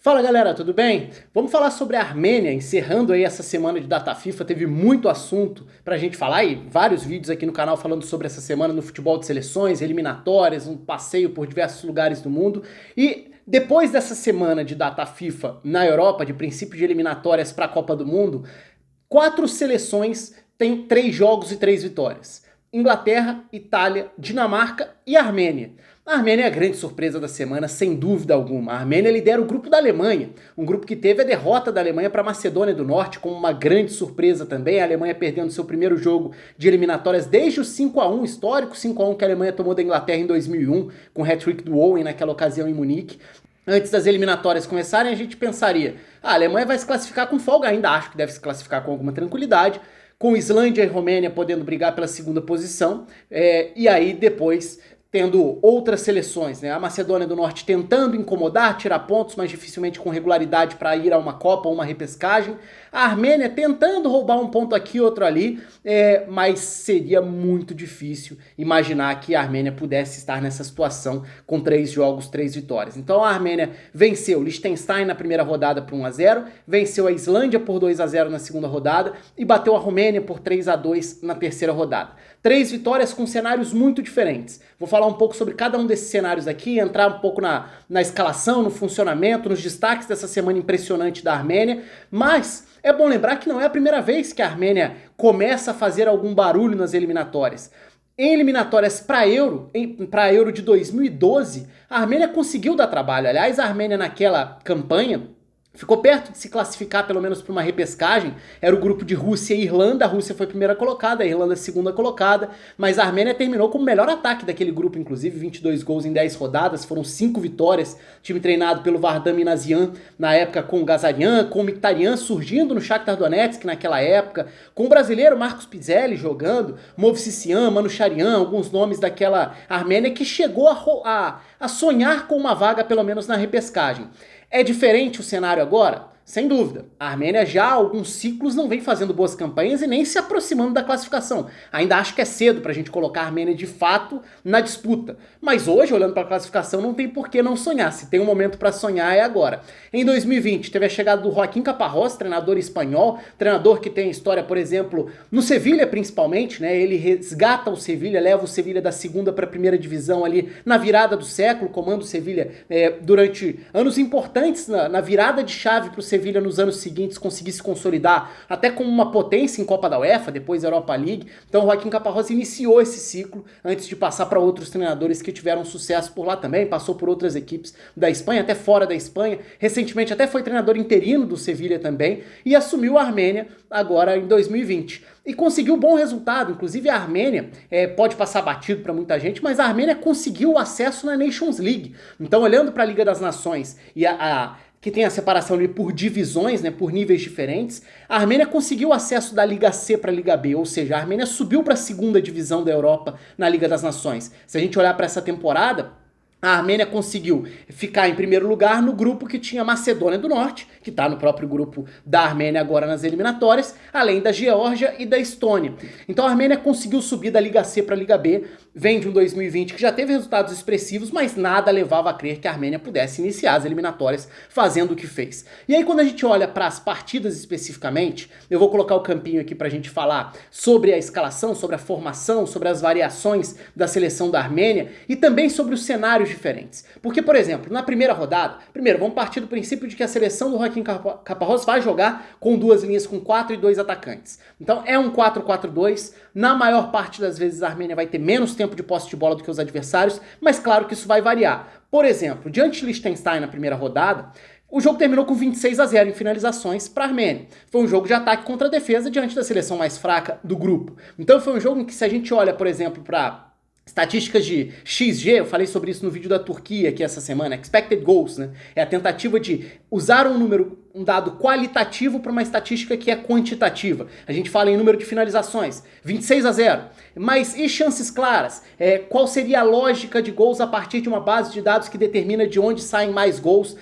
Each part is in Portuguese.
Fala galera, tudo bem? Vamos falar sobre a Armênia, encerrando aí essa semana de data FIFA, teve muito assunto pra gente falar e vários vídeos aqui no canal falando sobre essa semana no futebol de seleções, eliminatórias, um passeio por diversos lugares do mundo. E depois dessa semana de data FIFA na Europa, de princípio de eliminatórias para a Copa do Mundo, quatro seleções têm 3 jogos e 3 vitórias. Inglaterra, Itália, Dinamarca e Armênia. A Armênia é a grande surpresa da semana, sem dúvida alguma. A Armênia lidera o grupo da Alemanha, um grupo que teve a derrota da Alemanha para a Macedônia do Norte, como uma grande surpresa também. A Alemanha perdendo seu primeiro jogo de eliminatórias desde o 5-1 histórico, 5-1 que a Alemanha tomou da Inglaterra em 2001, com o hat-trick do Owen naquela ocasião em Munique. Antes das eliminatórias começarem, a gente pensaria, a Alemanha vai se classificar com folga, ainda acho que deve se classificar com alguma tranquilidade, com Islândia e Romênia podendo brigar pela segunda posição, e aí depois tendo outras seleções, né? A Macedônia do Norte tentando incomodar, tirar pontos, mas dificilmente com regularidade para ir a uma Copa ou uma repescagem. A Armênia tentando roubar um ponto aqui, outro ali, mas seria muito difícil imaginar que a Armênia pudesse estar nessa situação com 3 jogos, 3 vitórias. Então a Armênia venceu Liechtenstein na primeira rodada por 1-0, venceu a Islândia por 2-0 na segunda rodada e bateu a Romênia por 3-2 na terceira rodada. 3 vitórias com cenários muito diferentes. Vou falar um pouco sobre cada um desses cenários aqui, entrar um pouco na escalação, no funcionamento, nos destaques dessa semana impressionante da Armênia, mas é bom lembrar que não é a primeira vez que a Armênia começa a fazer algum barulho nas eliminatórias. Em eliminatórias para Euro de 2012, a Armênia conseguiu dar trabalho. Aliás, a Armênia naquela campanha ficou perto de se classificar pelo menos para uma repescagem, era o grupo de Rússia e Irlanda, a Rússia foi primeira colocada, a Irlanda segunda colocada, mas a Armênia terminou como o melhor ataque daquele grupo, inclusive 22 gols em 10 rodadas, foram 5 vitórias, time treinado pelo Vardam Minasian, na época com o Gazarian, com o Mkhitaryan surgindo no Shakhtar Donetsk naquela época, com o brasileiro Marcos Pizzelli jogando, Movsisian, Manouchian, alguns nomes daquela Armênia que chegou a sonhar com uma vaga pelo menos na repescagem. É diferente o cenário agora? Sem dúvida. A Armênia já há alguns ciclos não vem fazendo boas campanhas e nem se aproximando da classificação. Ainda acho que é cedo pra gente colocar a Armênia de fato na disputa. Mas hoje, olhando para a classificação, não tem por que não sonhar. Se tem um momento para sonhar é agora. Em 2020, teve a chegada do Joaquim Caparrós, treinador espanhol, treinador que tem história, por exemplo, no Sevilha principalmente, né? Ele resgata o Sevilha, leva o Sevilha da segunda para a primeira divisão ali na virada do século, comanda o Sevilha durante anos importantes na virada de chave para o Sevilha nos anos seguintes conseguir se consolidar até como uma potência em Copa da UEFA, depois Europa League. Então o Joaquim Caparrós iniciou esse ciclo antes de passar para outros treinadores que tiveram sucesso por lá também, passou por outras equipes da Espanha, até fora da Espanha, recentemente até foi treinador interino do Sevilha também e assumiu a Armênia agora em 2020. E conseguiu um bom resultado, inclusive a Armênia pode passar batido para muita gente, mas a Armênia conseguiu o acesso na Nations League. Então olhando para a Liga das Nações e que tem a separação ali por divisões, né, por níveis diferentes, a Armênia conseguiu acesso da Liga C para a Liga B, ou seja, a Armênia subiu para a segunda divisão da Europa na Liga das Nações. Se a gente olhar para essa temporada, a Armênia conseguiu ficar em primeiro lugar no grupo que tinha Macedônia do Norte, que está no próprio grupo da Armênia agora nas eliminatórias, além da Geórgia e da Estônia. Então a Armênia conseguiu subir da Liga C para a Liga B, vem de um 2020 que já teve resultados expressivos, mas nada levava a crer que a Armênia pudesse iniciar as eliminatórias fazendo o que fez. E aí quando a gente olha para as partidas especificamente, eu vou colocar o campinho aqui para a gente falar sobre a escalação, sobre a formação, sobre as variações da seleção da Armênia e também sobre os cenários diferentes. Porque, por exemplo, na primeira rodada, primeiro, vamos partir do princípio de que a seleção do Joaquim Caparrós vai jogar com duas linhas, com 4 e 2 atacantes. Então é um 4-4-2, na maior parte das vezes a Armênia vai ter menos tempo de posse de bola do que os adversários, mas claro que isso vai variar. Por exemplo, diante de Liechtenstein na primeira rodada, o jogo terminou com 26-0 em finalizações para a Armênia. Foi um jogo de ataque contra a defesa diante da seleção mais fraca do grupo. Então foi um jogo em que, se a gente olha, por exemplo, para estatísticas de XG, eu falei sobre isso no vídeo da Turquia aqui essa semana, expected goals, né? É a tentativa de usar um dado qualitativo para uma estatística que é quantitativa. A gente fala em número de finalizações, 26-0. Mas e chances claras? Qual seria a lógica de gols a partir de uma base de dados que determina de onde saem mais gols,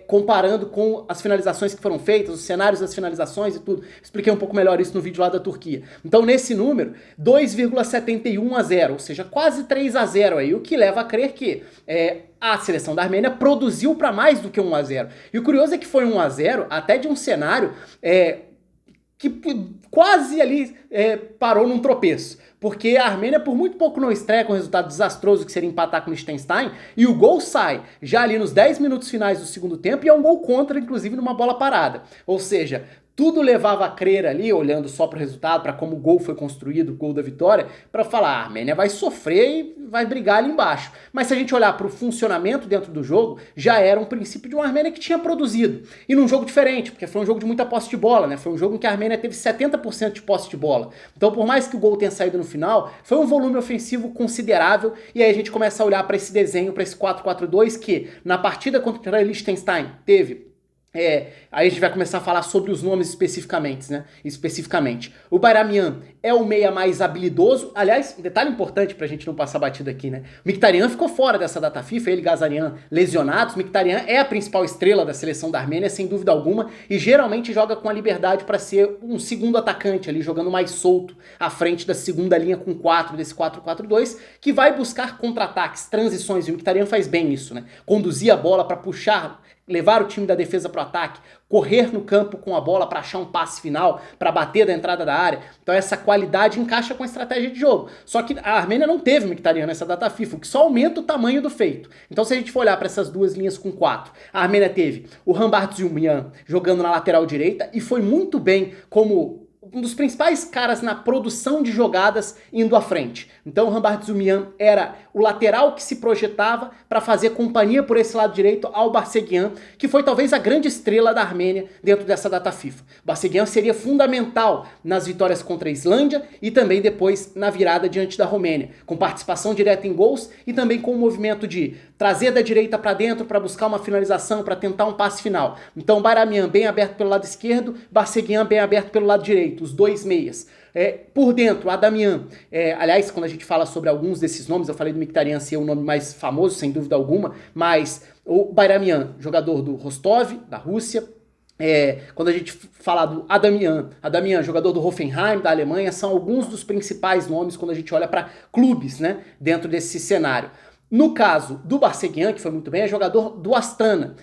comparando com as finalizações que foram feitas, os cenários das finalizações e tudo. Expliquei um pouco melhor isso no vídeo lá da Turquia. Então nesse número, 2,71-0, ou seja, quase 3-0 aí, o que leva a crer que a seleção da Armênia produziu para mais do que 1-0. E o curioso é que foi 1-0 até de um cenário que quase ali parou num tropeço. Porque a Armênia por muito pouco não estreia com um resultado desastroso que seria empatar com o Liechtenstein, e o gol sai já ali nos 10 minutos finais do segundo tempo, e é um gol contra, inclusive numa bola parada. Ou seja, tudo levava a crer ali, olhando só para o resultado, para como o gol foi construído, o gol da vitória, para falar, a Armênia vai sofrer e vai brigar ali embaixo. Mas se a gente olhar para o funcionamento dentro do jogo, já era um princípio de uma Armênia que tinha produzido. E num jogo diferente, porque foi um jogo de muita posse de bola, né? Foi um jogo em que a Armênia teve 70% de posse de bola. Então, por mais que o gol tenha saído no final, foi um volume ofensivo considerável, e aí a gente começa a olhar para esse desenho, para esse 4-4-2, que na partida contra o Liechtenstein teve... aí a gente vai começar a falar sobre os nomes especificamente, né? O Bayramian é o meia mais habilidoso. Aliás, um detalhe importante pra gente não passar batida aqui, né? O Mkhitaryan ficou fora dessa data FIFA, ele e Ghazaryan lesionados. O Mkhitaryan é a principal estrela da seleção da Armênia, sem dúvida alguma, e geralmente joga com a liberdade para ser um segundo atacante ali, jogando mais solto à frente da segunda linha com 4, desse 4-4-2, que vai buscar contra-ataques, transições, e o Mkhitaryan faz bem isso, né? Conduzir a bola para puxar, levar o time da defesa para o ataque, correr no campo com a bola para achar um passe final, para bater da entrada da área. Então essa qualidade encaixa com a estratégia de jogo. Só que a Armênia não teve Mkhitaryan nessa data FIFA, o que só aumenta o tamanho do feito. Então se a gente for olhar para essas duas linhas com 4, a Armênia teve o Rambardziumyan jogando na lateral direita e foi muito bem como um dos principais caras na produção de jogadas indo à frente. Então o Rambardziumyan era o lateral que se projetava para fazer companhia por esse lado direito ao Barseghian, que foi talvez a grande estrela da Armênia dentro dessa data FIFA. Barseghian seria fundamental nas vitórias contra a Islândia e também depois na virada diante da Romênia, com participação direta em gols e também com o movimento de trazer da direita para dentro para buscar uma finalização, para tentar um passe final. Então Bayramian bem aberto pelo lado esquerdo, Barseghian bem aberto pelo lado direito, os dois meias. Por dentro, Adamian, aliás, quando a gente fala sobre alguns desses nomes, eu falei do Mkhitaryan ser o nome mais famoso, sem dúvida alguma, mas o Bayramian, jogador do Rostov, da Rússia, quando a gente fala do Adamian, jogador do Hoffenheim, da Alemanha, são alguns dos principais nomes quando a gente olha para clubes, né, dentro desse cenário. No caso do Barseghian, que foi muito bem, é jogador do Astana,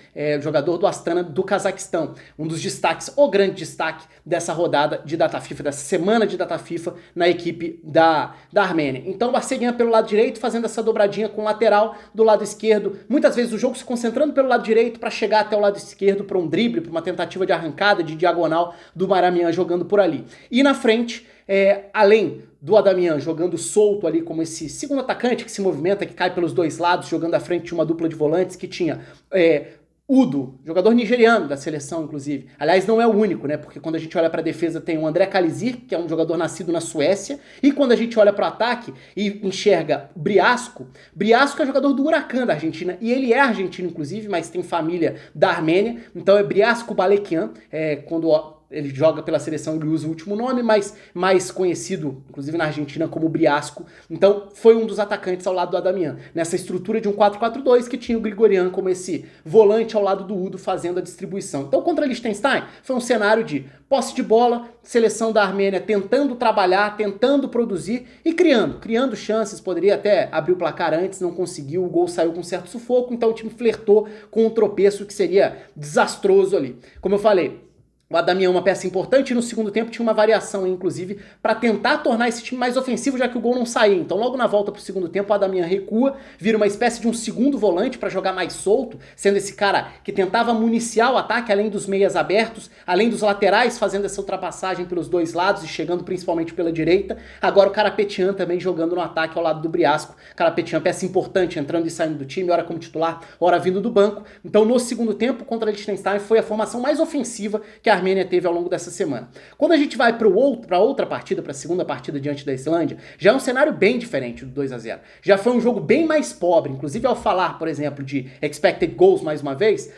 do Cazaquistão. Um dos destaques, o grande destaque dessa rodada de data FIFA, dessa semana de data FIFA na equipe da Armênia. Então o Barseghian pelo lado direito, fazendo essa dobradinha com o lateral do lado esquerdo. Muitas vezes o jogo se concentrando pelo lado direito para chegar até o lado esquerdo para um drible, para uma tentativa de arrancada, de diagonal do Bayramian jogando por ali. E na frente, além do Adamian jogando solto ali como esse segundo atacante que se movimenta, que cai pelos dois lados, jogando à frente de uma dupla de volantes que tinha Udo, jogador nigeriano da seleção, inclusive. Aliás, não é o único, né? Porque quando a gente olha para a defesa tem o André Kalizir, que é um jogador nascido na Suécia, e quando a gente olha para o ataque e enxerga Briasco é jogador do Huracan da Argentina, e ele é argentino, inclusive, mas tem família da Armênia, então é Briasco Balekian, quando ele joga pela seleção, ele usa o último nome, mas mais conhecido, inclusive na Argentina, como Briasco. Então, foi um dos atacantes ao lado do Adamian, nessa estrutura de um 4-4-2 que tinha o Grigorian como esse volante ao lado do Udo fazendo a distribuição. Então, contra Liechtenstein, foi um cenário de posse de bola, seleção da Armênia tentando trabalhar, tentando produzir e criando chances, poderia até abrir o placar antes, não conseguiu, o gol saiu com certo sufoco, então o time flertou com um tropeço que seria desastroso ali. Como eu falei, o Adamian é uma peça importante e no segundo tempo tinha uma variação, inclusive, para tentar tornar esse time mais ofensivo, já que o gol não saía. Então logo na volta pro segundo tempo o Adamian recua, vira uma espécie de um segundo volante para jogar mais solto, sendo esse cara que tentava municiar o ataque, além dos meias abertos, além dos laterais fazendo essa ultrapassagem pelos dois lados e chegando principalmente pela direita. Agora o Karapetyan também jogando no ataque ao lado do Briasco. Karapetyan, peça importante, entrando e saindo do time, ora como titular, ora vindo do banco. Então no segundo tempo, contra a Liechtenstein, foi a formação mais ofensiva que a Armênia teve ao longo dessa semana. Quando a gente vai para outra partida, para a segunda partida diante da Islândia, já é um cenário bem diferente do 2-0. Já foi um jogo bem mais pobre, inclusive ao falar, por exemplo, de expected goals mais uma vez,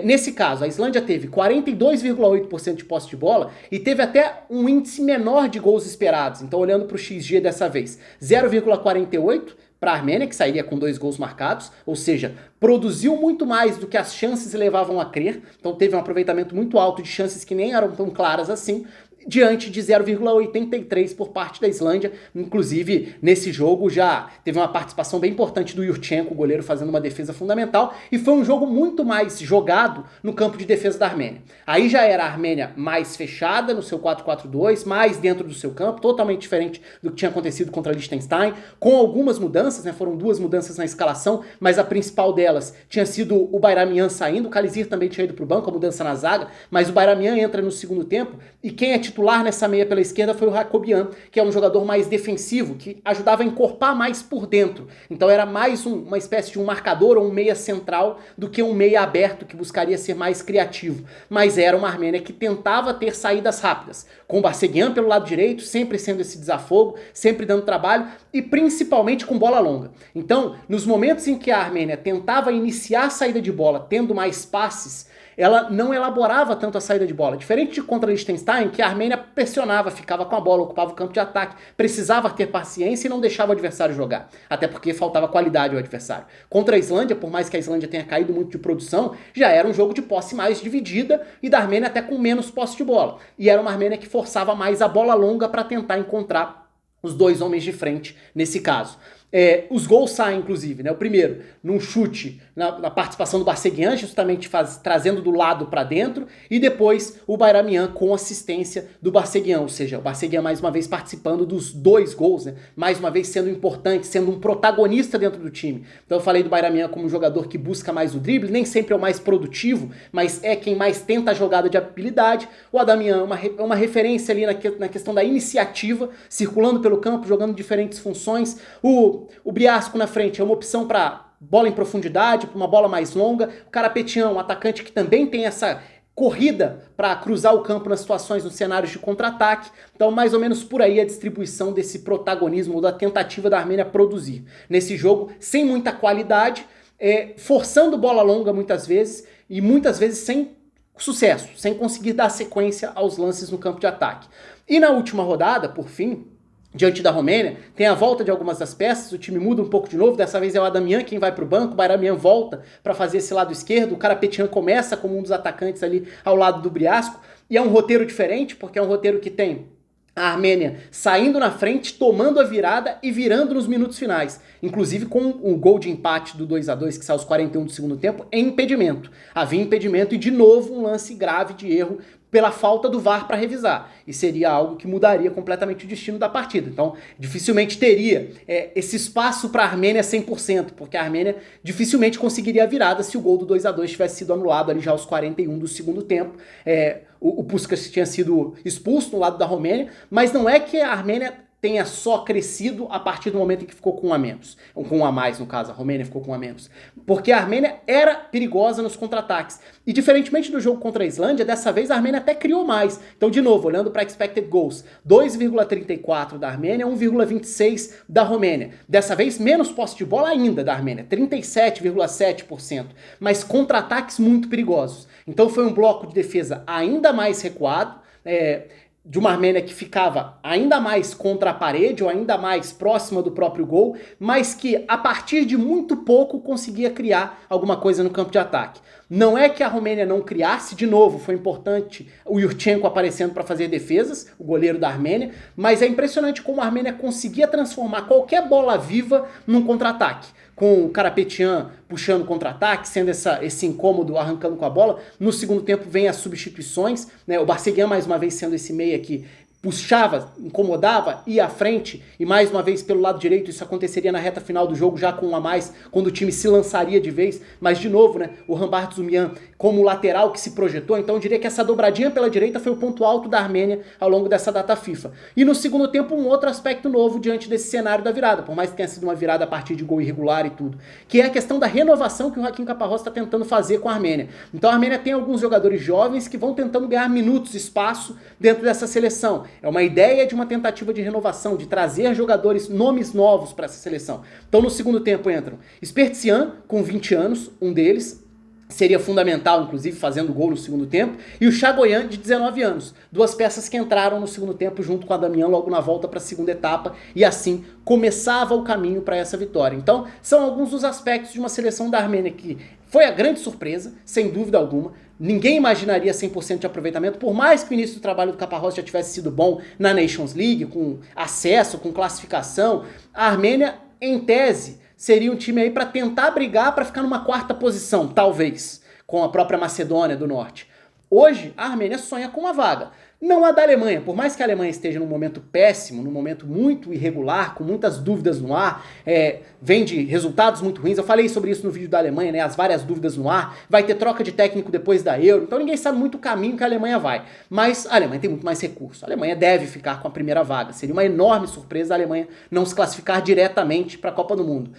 nesse caso, a Islândia teve 42,8% de posse de bola e teve até um índice menor de gols esperados. Então, olhando para o XG dessa vez, 0,48 para a Armênia, que sairia com 2 gols marcados, ou seja, produziu muito mais do que as chances levavam a crer, então teve um aproveitamento muito alto de chances que nem eram tão claras assim, diante de 0,83 por parte da Islândia. Inclusive, nesse jogo já teve uma participação bem importante do Yurchenko, o goleiro, fazendo uma defesa fundamental, e foi um jogo muito mais jogado no campo de defesa da Armênia. Aí já era a Armênia mais fechada no seu 4-4-2, mais dentro do seu campo, totalmente diferente do que tinha acontecido contra Liechtenstein, com algumas mudanças, né? Foram 2 mudanças na escalação, mas a principal delas tinha sido o Bayramian saindo, o Kalizir também tinha ido para o banco, a mudança na zaga, mas o Bayramian entra no segundo tempo, e quem é titular nessa meia pela esquerda foi o Hakobian, que é um jogador mais defensivo, que ajudava a encorpar mais por dentro. Então era mais uma espécie de um marcador ou um meia central do que um meia aberto que buscaria ser mais criativo. Mas era uma Armênia que tentava ter saídas rápidas, com o Barsegian pelo lado direito, sempre sendo esse desafogo, sempre dando trabalho e principalmente com bola longa. Então, nos momentos em que a Armênia tentava iniciar a saída de bola, tendo mais passes, ela não elaborava tanto a saída de bola. Diferente de contra Liechtenstein, que a Armênia pressionava, ficava com a bola, ocupava o campo de ataque, precisava ter paciência e não deixava o adversário jogar. Até porque faltava qualidade ao adversário. Contra a Islândia, por mais que a Islândia tenha caído muito de produção, já era um jogo de posse mais dividida e da Armênia até com menos posse de bola. E era uma Armênia que forçava mais a bola longa para tentar encontrar os 2 homens de frente nesse caso. Os gols saem, inclusive, né? O primeiro, num chute na participação do Barsegian, justamente trazendo do lado para dentro, e depois o Bayramian com assistência do Barsegian, ou seja, o Barsegian mais uma vez participando dos 2 gols, né? Mais uma vez sendo importante, sendo um protagonista dentro do time. Então eu falei do Bayramian como um jogador que busca mais o drible, nem sempre é o mais produtivo, mas é quem mais tenta a jogada de habilidade. O Adamian é uma referência ali na questão da iniciativa, circulando pelo campo, jogando diferentes funções. O Briasco na frente é uma opção para bola em profundidade, para uma bola mais longa. O Karapetian, um atacante que também tem essa corrida para cruzar o campo nas situações, nos cenários de contra-ataque. Então, mais ou menos por aí a distribuição desse protagonismo, da tentativa da Armênia produzir nesse jogo, sem muita qualidade, forçando bola longa muitas vezes, e muitas vezes sem sucesso, sem conseguir dar sequência aos lances no campo de ataque. E na última rodada, por fim, diante da Romênia, tem a volta de algumas das peças, o time muda um pouco de novo, dessa vez é o Adamian quem vai para o banco, o Bayramian volta para fazer esse lado esquerdo, o Karapetian começa como um dos atacantes ali ao lado do Briasco, e é um roteiro diferente, porque é um roteiro que tem a Armênia saindo na frente, tomando a virada e virando nos minutos finais. Inclusive com um gol de empate do 2-2 que saiu aos 41 do segundo tempo em impedimento. Havia impedimento e de novo um lance grave de erro pela falta do VAR para revisar. E seria algo que mudaria completamente o destino da partida. Então, dificilmente teria esse espaço para a Armênia 100%, porque a Armênia dificilmente conseguiria a virada se o gol do 2-2 tivesse sido anulado ali já aos 41 do segundo tempo. O Puskás tinha sido expulso no lado da Romênia, mas não é que a Armênia tenha só crescido a partir do momento em que ficou com um a menos. Ou com um a mais, no caso, a Romênia ficou com um a menos. Porque a Armênia era perigosa nos contra-ataques. E diferentemente do jogo contra a Islândia, dessa vez a Armênia até criou mais. Então, de novo, olhando para expected goals, 2,34 da Armênia, 1,26 da Romênia. Dessa vez, menos posse de bola ainda da Armênia, 37,7%. Mas contra-ataques muito perigosos. Então foi um bloco de defesa ainda mais recuado, de uma Armênia que ficava ainda mais contra a parede, ou ainda mais próxima do próprio gol, mas que a partir de muito pouco conseguia criar alguma coisa no campo de ataque. Não é que a Romênia não criasse, de novo, foi importante o Yurchenko aparecendo para fazer defesas, o goleiro da Armênia, mas é impressionante como a Armênia conseguia transformar qualquer bola viva num contra-ataque. Com o Karapetian puxando contra-ataque, sendo esse incômodo arrancando com a bola. No segundo tempo vem as substituições, né? O Barsegian mais uma vez sendo esse meia que puxava, incomodava, ia à frente, e mais uma vez pelo lado direito isso aconteceria na reta final do jogo, já com um a mais, quando o time se lançaria de vez, mas de novo, né, o Rambartzumian como lateral que se projetou, então eu diria que essa dobradinha pela direita foi o ponto alto da Armênia ao longo dessa data FIFA. E no segundo tempo um outro aspecto novo diante desse cenário da virada, por mais que tenha sido uma virada a partir de gol irregular e tudo, que é a questão da renovação que o Rakhim Caparrós está tentando fazer com a Armênia. Então a Armênia tem alguns jogadores jovens que vão tentando ganhar minutos, espaço dentro dessa seleção. É uma ideia de uma tentativa de renovação, de trazer jogadores, nomes novos para essa seleção. Então no segundo tempo entram Spertsian, com 20 anos, um deles, seria fundamental, inclusive fazendo gol no segundo tempo, e o Chagoyan, de 19 anos. Duas peças que entraram no segundo tempo junto com a Damian logo na volta para a segunda etapa, e assim começava o caminho para essa vitória. Então, são alguns dos aspectos de uma seleção da Armênia que foi a grande surpresa, sem dúvida alguma. Ninguém imaginaria 100% de aproveitamento, por mais que o início do trabalho do Caparrós já tivesse sido bom na Nations League, com acesso, com classificação. A Armênia, em tese, seria um time aí para tentar brigar para ficar numa quarta posição, talvez, com a própria Macedônia do Norte. Hoje, a Armênia sonha com uma vaga. Não a da Alemanha, por mais que a Alemanha esteja num momento péssimo, num momento muito irregular, com muitas dúvidas no ar, vem de resultados muito ruins. Eu falei sobre isso no vídeo da Alemanha, né? As várias dúvidas no ar. Vai ter troca de técnico depois da Euro, então ninguém sabe muito o caminho que a Alemanha vai. Mas a Alemanha tem muito mais recurso. A Alemanha deve ficar com a primeira vaga. Seria uma enorme surpresa a Alemanha não se classificar diretamente para a Copa do Mundo.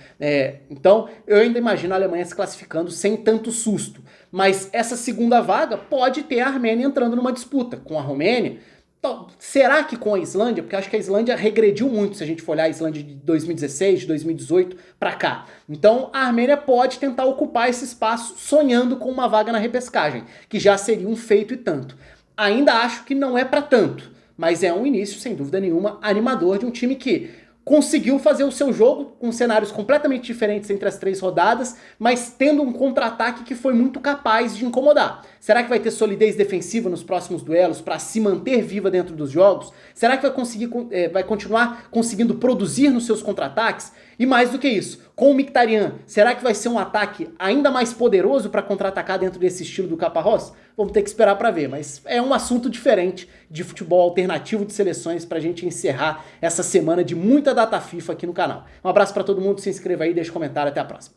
Então, eu ainda imagino a Alemanha se classificando sem tanto susto. Mas essa segunda vaga pode ter a Armênia entrando numa disputa com a Romênia. Então, será que com a Islândia? Porque acho que a Islândia regrediu muito se a gente for olhar a Islândia de 2016, de 2018 para cá. Então a Armênia pode tentar ocupar esse espaço sonhando com uma vaga na repescagem, que já seria um feito e tanto. Ainda acho que não é para tanto, mas é um início, sem dúvida nenhuma, animador de um time que conseguiu fazer o seu jogo com cenários completamente diferentes entre as 3 rodadas, mas tendo um contra-ataque que foi muito capaz de incomodar. Será que vai ter solidez defensiva nos próximos duelos para se manter viva dentro dos jogos? Será que vai continuar conseguindo produzir nos seus contra-ataques? E mais do que isso, com o Mkhitaryan, será que vai ser um ataque ainda mais poderoso para contra-atacar dentro desse estilo do Caparrós? Vamos ter que esperar para ver, mas é um assunto diferente de futebol alternativo de seleções para a gente encerrar essa semana de muita data FIFA aqui no canal. Um abraço para todo mundo, se inscreva aí, deixa um comentário, até a próxima.